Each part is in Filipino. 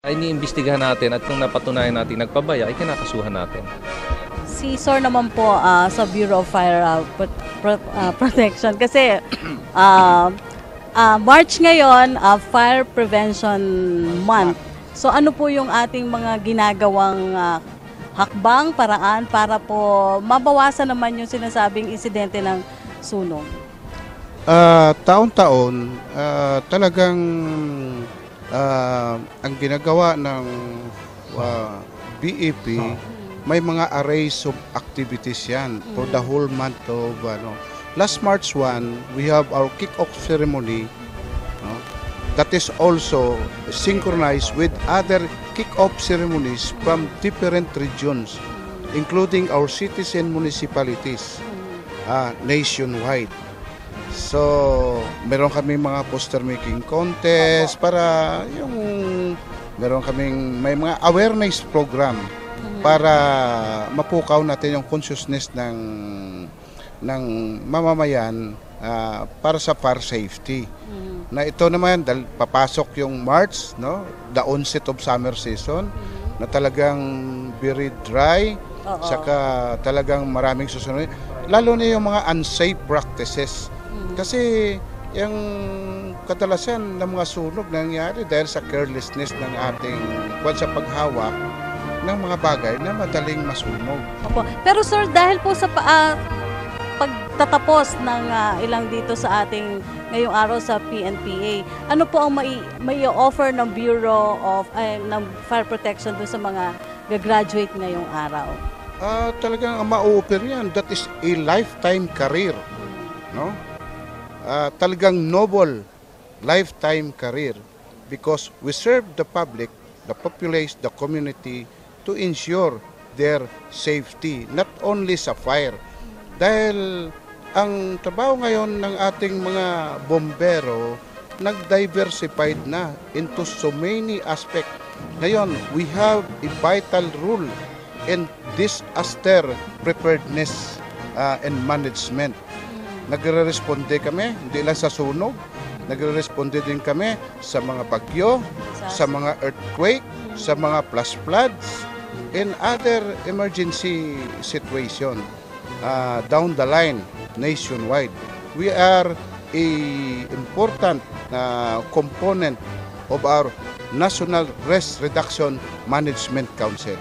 Iniimbestigahan natin at kung napatunayan natin nagpabaya, ay kinakasuhan natin. Si Sir naman po sa Bureau of Fire Protection kasi March ngayon, Fire Prevention Month. So ano po yung ating mga ginagawang hakbang, paraan para po mabawasan naman yung sinasabing insidente ng sunog? Taon-taon, talagang ang ginagawa ng BEP, may mga arrays of activities yan for the whole month of Last March 1, we have our kick-off ceremony that is also synchronized with other kick-off ceremonies from different regions, including our cities and municipalities nationwide. So, meron kami mga poster making contest para yung may mga awareness program para mapukaw natin yung consciousness ng mamamayan para sa fire safety. Na ito naman dahil papasok yung March, the onset of summer season, na talagang very dry, saka talagang maraming susunod. Lalo na yung mga unsafe practices. Kasi yung kadalasan ng mga sunog nangyari dahil sa carelessness ng ating sa paghawak ng mga bagay na madaling masunog. Opo. Pero sir, dahil po sa pagtatapos ng ilang dito sa ating ngayong araw sa PNPA, ano po ang may offer ng Bureau of ng Fire Protection doon sa mga gagraduate ngayong araw? Talagang ma-offer yan. That is a lifetime career. Talagang noble lifetime career because we serve the public, the population, the community to ensure their safety, not only sa fire. Dahil ang trabaho ngayon ng ating mga bombero nag-diversified na into so many aspects. Ngayon, we have a vital role in disaster preparedness and management. Nagre-responde kami, hindi lang sa sunog, nagre-responde din kami sa mga bagyo, sa mga earthquake, sa mga flash floods, and other emergency situation down the line nationwide. We are a important component of our National Risk Reduction Management Council.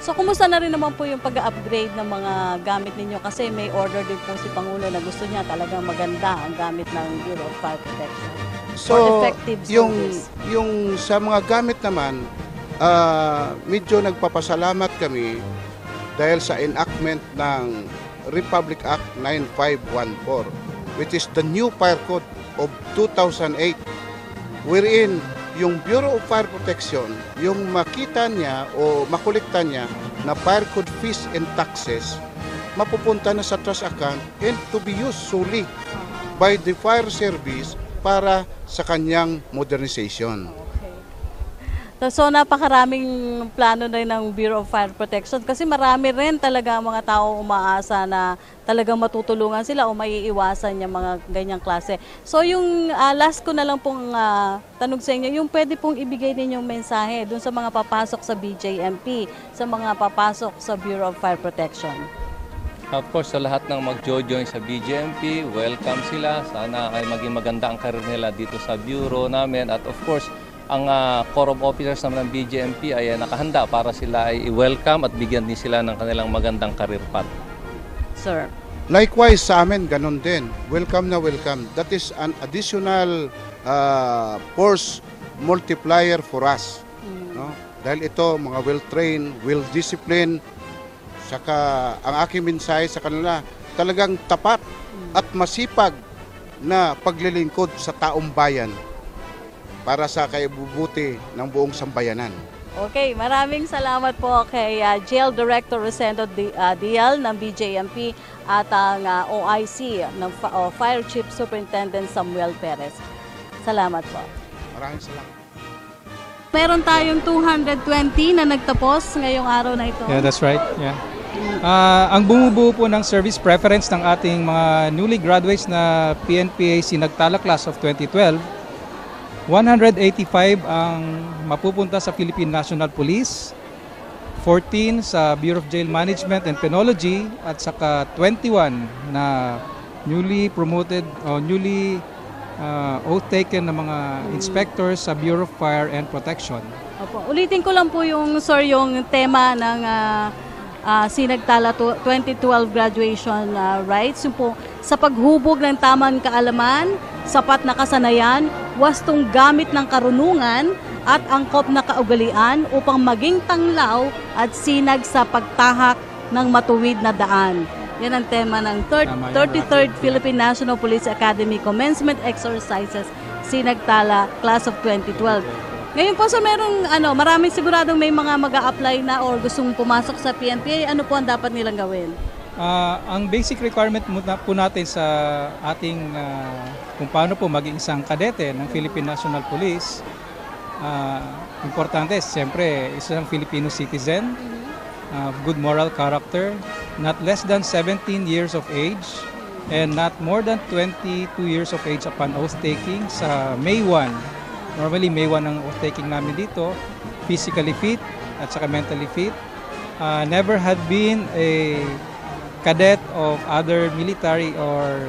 So, kumusta na rin naman po yung pag-upgrade ng mga gamit ninyo? Kasi may order din po si Pangulo na gusto niya talagang maganda ang gamit ng Bureau of Fire Protection. So, effective yung sa mga gamit naman, medyo nagpapasalamat kami dahil sa enactment ng Republic Act 9514, which is the new fire code of 2008, wherein yung Bureau of Fire Protection, yung makita niya o makolekta niya na fire code fees and taxes, mapupunta na sa trust account and to be used solely by the fire service para sa kanyang modernization. So, napakaraming plano na ng Bureau of Fire Protection kasi marami rin talaga mga tao umaasa na talagang matutulungan sila o maiiwasan yung mga ganyang klase. So, yung last ko na lang pong tanong sa inyo, yung pwede pong ibigay ninyong mensahe dun sa mga papasok sa BJMP, sa mga papasok sa Bureau of Fire Protection. Of course, sa lahat ng mag-join sa BJMP, welcome sila. Sana ay maging maganda ang karir nila dito sa bureau namin. At of course, ang Corps of Officers naman ng BJMP ay nakahanda para sila ay i-welcome at bigyan din sila ng kanilang magandang career path. Sir. Likewise sa amin, ganun din. Welcome na welcome. That is an additional force multiplier for us. Dahil ito, mga well-trained, well-disciplined, saka ang aking mensahe sa kanila, talagang tapat at masipag na paglilingkod sa taong bayan para sa kaibubuti ng buong sambayanan. Okay, maraming salamat po kay Jail Director Rosendo Dial ng BJMP at ang OIC ng Fire Chief Superintendent Samuel Perez. Salamat po. Maraming salamat. Meron tayong 220 na nagtapos ngayong araw na ito. Yeah, that's right. Yeah. Ang bumubuo po ng service preference ng ating mga newly graduates na PNPA Sinagtala Class of 2012 185 ang mapupunta sa Philippine National Police, 14 sa Bureau of Jail Management and Penology, at saka 21 na newly promoted o newly oath taken na mga inspectors sa Bureau of Fire and Protection. Opo. Ulitin ko lang po yung, sir, yung tema ng Sinagtala 2012 graduation rights. Yung po, sa paghubog ng tamang kaalaman, sapat na kasanayan, wastong gamit ng karunungan, at angkop na kaugalian upang maging tanglaw at sinag sa pagtahak ng matuwid na daan. Yan ang tema ng 33rd Philippine National Police Academy Commencement Exercises, Sinagtala, Class of 2012. Ngayon po, so merong maraming siguradong may mga mag-a-apply na or gustong pumasok sa PNP. Ano po ang dapat nilang gawin? Ang basic requirement po natin sa ating kung paano po maging isang kadete ng Philippine National Police, importante, siyempre, isang Filipino citizen, good moral character, not less than 17 years of age, and not more than 22 years of age upon oath-taking sa May 1. Normally, May 1 ang oath-taking namin dito. Physically fit at saka mentally fit. Never had been a cadet of other military or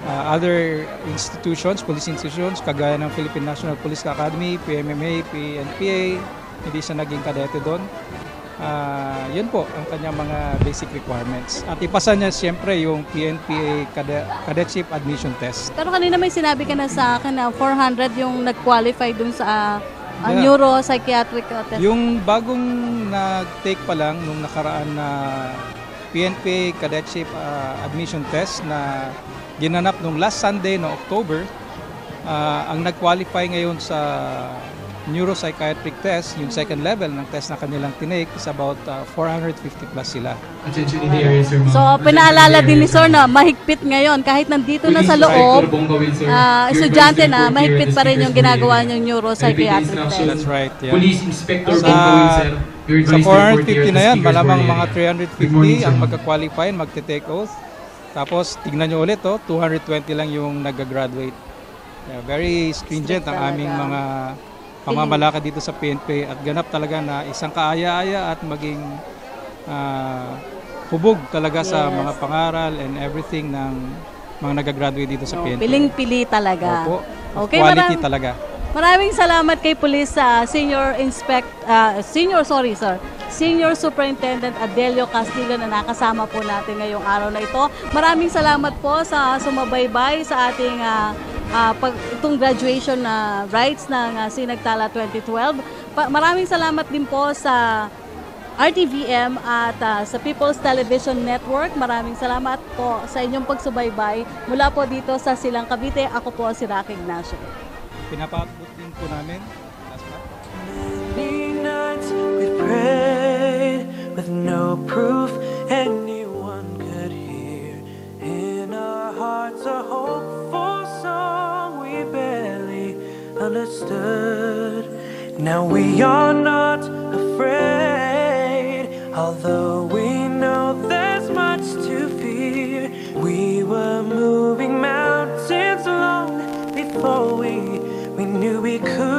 other institutions, police institutions, kagaya ng Philippine National Police Academy, PMMA, PNPA. Hindi siya naging kadete doon. Yun po ang kanyang mga basic requirements. At ipasa niya siyempre yung PNPA Cadetship Admission Test. Pero kanina may sinabi ka na sa akin na 400 yung nag-qualify dun sa neuropsychiatric test. Yung bagong nag-take pa lang nung nakaraan na PNPA Cadetship Admission Test na ginanap nung last Sunday na October, ang nag-qualify ngayon sa neuropsychiatric test, yung second level ng test na kanilang tinake, is about 450 plus sila. So, pinaalala din ni Sir na mahigpit ngayon. Kahit nandito na sa loob, estudyante na, mahigpit pa rin yung ginagawa niyong neuropsychiatric test. That's right, yeah. Police Inspector Sa 450 na yan, malamang mga 350 ang magka-qualify, magte-take oath. Tapos, tignan nyo ulit, 220 lang yung nag-graduate. Yeah, very stringent ang aming mga pamamalakad dito sa PNP at ganap talaga na isang kaaya-aya at maging hubog talaga sa mga pangaral and everything ng mga nag-graduate dito sa PNP. Piling-pili talaga. Opo. Okay, Quality talaga. Maraming salamat kay Police Senior Superintendent Adelio Castillo na nakasama po natin ngayong araw na ito. Maraming salamat po sa sumabaybay sa ating itong graduation rights ng Sinagtala 2012. Maraming salamat din po sa RTVM at sa People's Television Network. Maraming salamat po sa inyong pagsubaybay. Mula po dito sa Silang Cavite, ako po si Rocky Ignacio. Pinapaabot din po namin. Many nights we prayed with no proof anyone could hear. In our hearts a hopeful song we barely understood. Now we are not afraid, although we know there's much to fear. We were moving mountains long before we knew we could.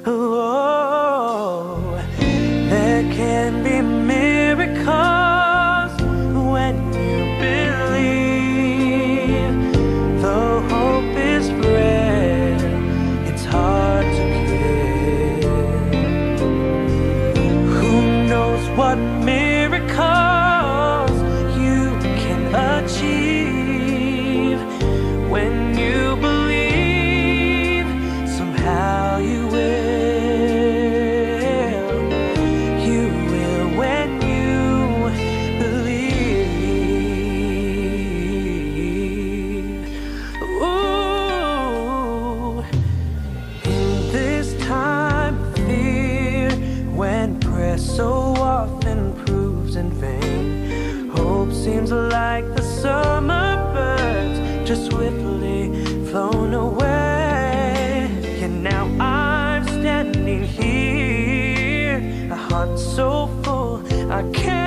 Oh, there can be miracles when you believe. Though hope is frail, it's hard to kill. Who knows what miracles you can achieve when you believe, somehow you will when you believe. Ooh, in this time of fear, when prayer so often proves in vain, hope seems like the summer birds just swiftly flown away. And now I'm standing here, a heart so full I can't